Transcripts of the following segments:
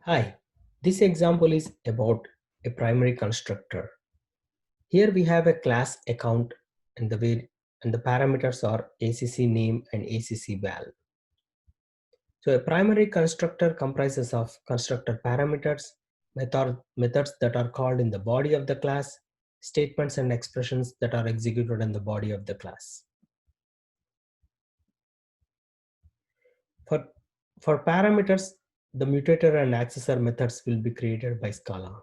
Hi, this example is about a primary constructor. Here we have a class account and the parameters are ACC name and ACC val. So a primary constructor comprises of constructor parameters, methods that are called in the body of the class, statements and expressions that are executed in the body of the class. For, for parameters, the mutator and accessor methods will be created by Scala.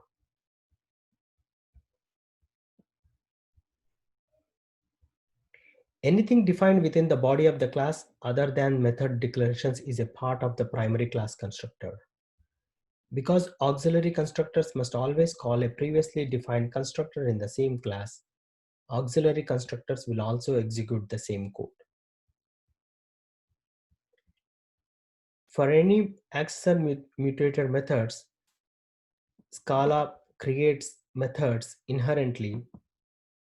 Anything defined within the body of the class other than method declarations is a part of the primary class constructor. Because auxiliary constructors must always call a previously defined constructor in the same class, auxiliary constructors will also execute the same code. For any accessor mutator methods, Scala creates methods inherently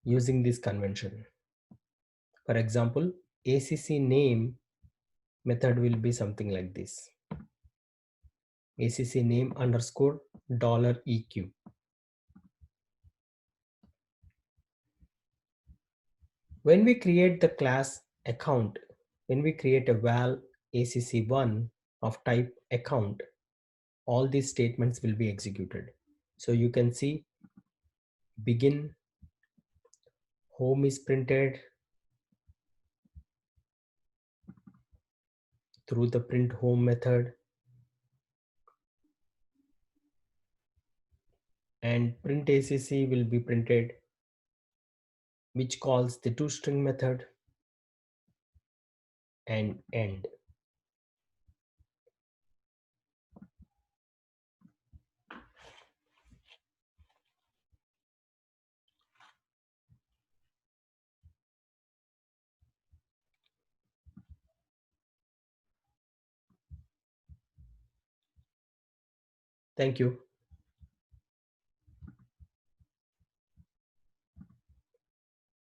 using this convention. For example, ACC name method will be something like this. ACC name underscore $EQ. When we create the class account, when we create a val ACC1 of type account, all these statements will be executed. So you can see begin, home is printed through the print home method, and print ACC will be printed, which calls the toString method, and end. Thank you.